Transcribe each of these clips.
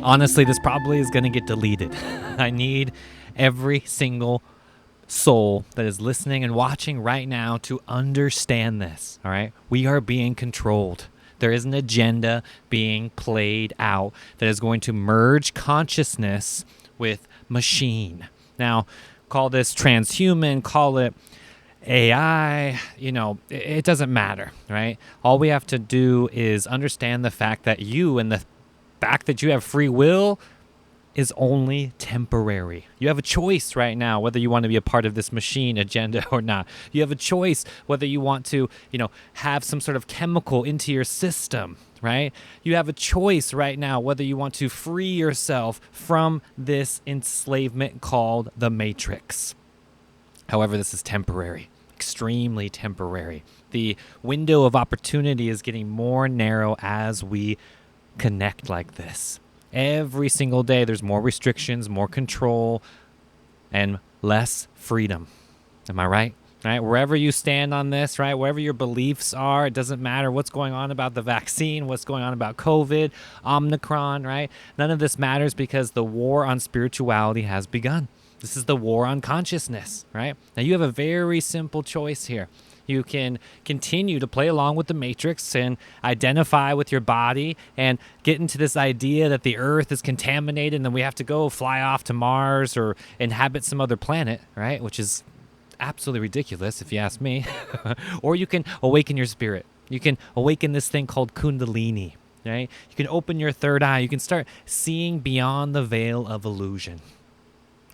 Honestly, this probably is going to get deleted. I need every single soul that is listening and watching right now to understand this, all right? We are being controlled. There is an agenda being played out that is going to merge consciousness with machine. Now, call this transhuman, call it AI, it doesn't matter, right? All we have to do is understand the fact that you and the fact that you have free will is only temporary. You have a choice right now whether you want to be a part of this machine agenda or not. You have a choice whether you want to, have some sort of chemical into your system, right? You have a choice right now whether you want to free yourself from this enslavement called the Matrix. However, this is temporary, extremely temporary. The window of opportunity is getting more narrow as we connect like this. Every single day, there's more restrictions, more control, and less freedom. Am I right? Right? Wherever you stand on this, right? Wherever your beliefs are, it doesn't matter what's going on about the vaccine, what's going on about COVID, Omicron, right? None of this matters because the war on spirituality has begun. This is the war on consciousness, right? Now, you have a very simple choice here. You can continue to play along with the Matrix and identify with your body and get into this idea that the Earth is contaminated and then we have to go fly off to Mars or inhabit some other planet, right? Which is absolutely ridiculous if you ask me. Or you can awaken your spirit. You can awaken this thing called Kundalini, right? You can open your third eye. You can start seeing beyond the veil of illusion.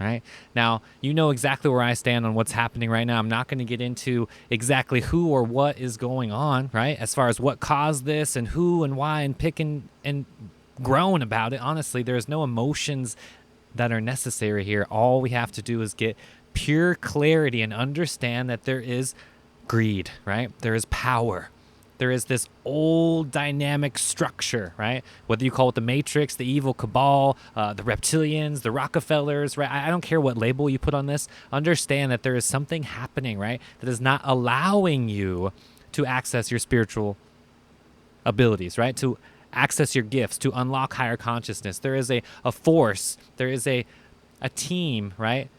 Right? Now, you know exactly where I stand on what's happening right now. I'm not going to get into exactly who or what is going on, right? As far as what caused this and who and why and picking and groan about it. Honestly, there's no emotions that are necessary here. All we have to do is get pure clarity and understand that there is greed, right? There is power. There is this old dynamic structure, right? Whether you call it the Matrix, the evil cabal, the reptilians, the Rockefellers, right? I don't care what label you put on this. Understand that there is something happening, right? That is not allowing you to access your spiritual abilities, right? To access your gifts, to unlock higher consciousness. There is a force, there is a team, right?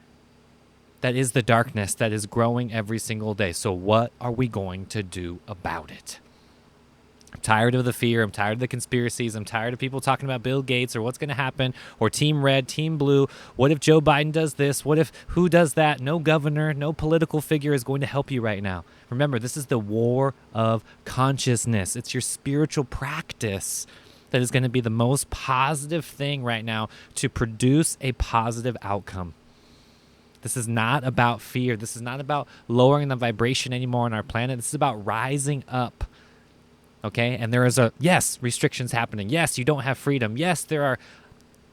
That is the darkness that is growing every single day. So what are we going to do about it? I'm tired of the fear. I'm tired of the conspiracies. I'm tired of people talking about Bill Gates or what's going to happen or Team Red, Team Blue. What if Joe Biden does this? What if who does that? No governor, no political figure is going to help you right now. Remember, this is the war of consciousness. It's your spiritual practice that is going to be the most positive thing right now to produce a positive outcome. This is not about fear. This is not about lowering the vibration anymore on our planet. This is about rising up. Okay? And there is restrictions happening. Yes, you don't have freedom. Yes, there are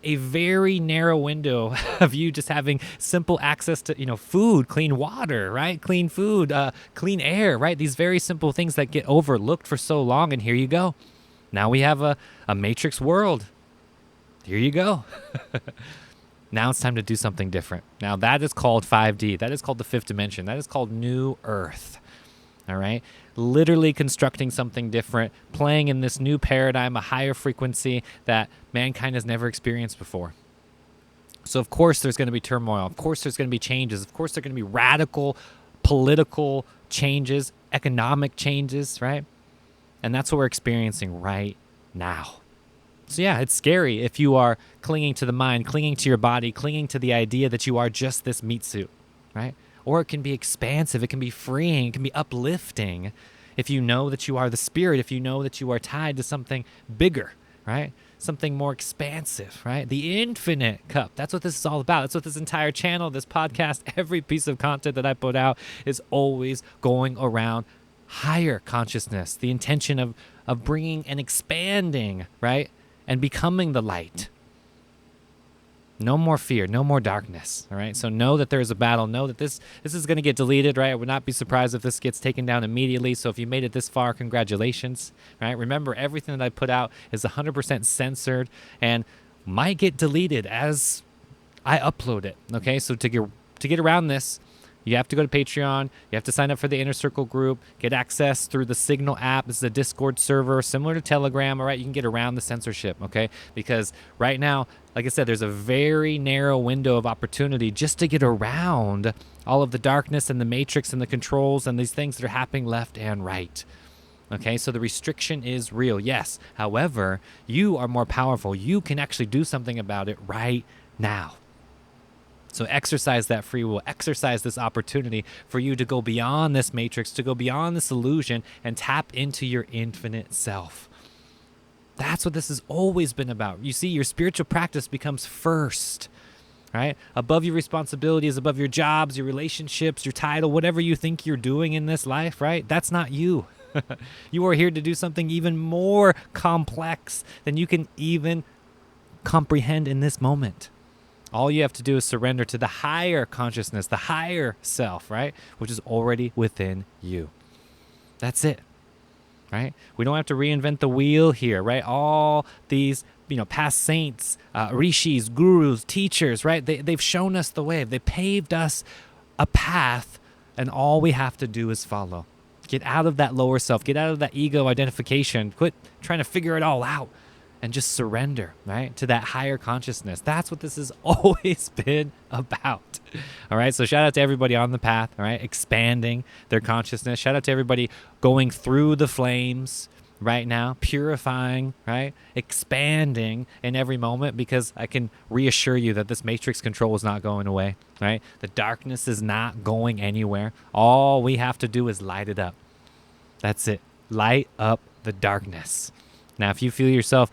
a very narrow window of you just having simple access to, food, clean water, right? Clean food, clean air, right? These very simple things that get overlooked for so long. And here you go. Now we have a matrix world. Here you go. Now it's time to do something different. Now that is called 5D. That is called the fifth dimension. That is called New Earth. All right? Literally constructing something different, playing in this new paradigm, a higher frequency that mankind has never experienced before. So of course there's going to be turmoil. Of course there's going to be changes. Of course there are going to be radical political changes, economic changes, right? And that's what we're experiencing right now. So yeah, it's scary if you are clinging to the mind, clinging to your body, clinging to the idea that you are just this meat suit, right? Or it can be expansive, it can be freeing, it can be uplifting if you know that you are the spirit, if you know that you are tied to something bigger, right? Something more expansive, right? The infinite cup. That's what this is all about. That's what this entire channel, this podcast, every piece of content that I put out is always going around higher consciousness, the intention of bringing and expanding, right? And becoming the light. No more fear, no more darkness, all right? So know that there's a battle. Know that this is going to get deleted, right? I would not be surprised if this gets taken down immediately. So if you made it this far, congratulations, right? Remember, everything that I put out is 100% censored and might get deleted as I upload it, okay? So to get around this, You have to go to Patreon. You have to sign up for the Inner Circle group, get access through the Signal app. This is a Discord server similar to Telegram. All right, you can get around the censorship, okay? Because right now, like I said, there's a very narrow window of opportunity just to get around all of the darkness and the matrix and the controls and these things that are happening left and right. Okay, so the restriction is real, yes. However, you are more powerful. You can actually do something about it right now. So exercise that free will, exercise this opportunity for you to go beyond this matrix, to go beyond this illusion and tap into your infinite self. That's what this has always been about. You see, your spiritual practice becomes first, right? Above your responsibilities, above your jobs, your relationships, your title, whatever you think you're doing in this life, right? That's not you. You are here to do something even more complex than you can even comprehend in this moment. All you have to do is surrender to the higher consciousness, the higher self, right? Which is already within you. That's it, right? We don't have to reinvent the wheel here, right? All these, past saints, rishis, gurus, teachers, right? They've shown us the way. They paved us a path, and all we have to do is follow. Get out of that lower self. Get out of that ego identification. Quit trying to figure it all out and just surrender, right, to that higher consciousness. That's what this has always been about. All right, so shout out to everybody on the path, all right, expanding their consciousness. Shout out to everybody going through the flames right now, purifying, right, expanding in every moment, because I can reassure you that this matrix control is not going away, right? The darkness is not going anywhere. All we have to do is light it up. That's it. Light up the darkness. Now, if you feel yourself,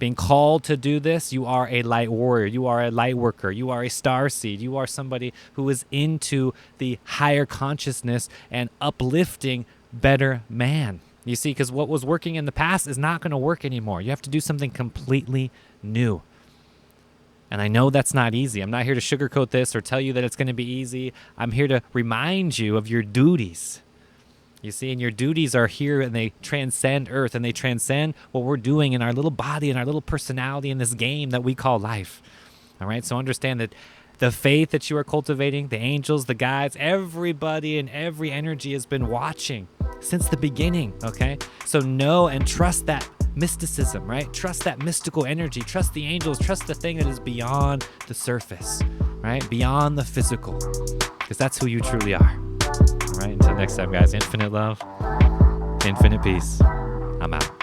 being called to do this, you are a light warrior. You are a light worker. You are a star seed. You are somebody who is into the higher consciousness and uplifting better man. You see, because what was working in the past is not going to work anymore. You have to do something completely new. And I know that's not easy. I'm not here to sugarcoat this or tell you that it's going to be easy. I'm here to remind you of your duties. You see, and your duties are here, and they transcend earth, and they transcend what we're doing in our little body and our little personality in this game that we call life. All right, so understand that the faith that you are cultivating, the angels, the guides, everybody and every energy has been watching since the beginning, okay? So know and trust that mysticism, right? Trust that mystical energy. Trust the angels. Trust the thing that is beyond the surface, right? Beyond the physical, because that's who you truly are. All right, until next time, guys, infinite love, infinite peace. I'm out.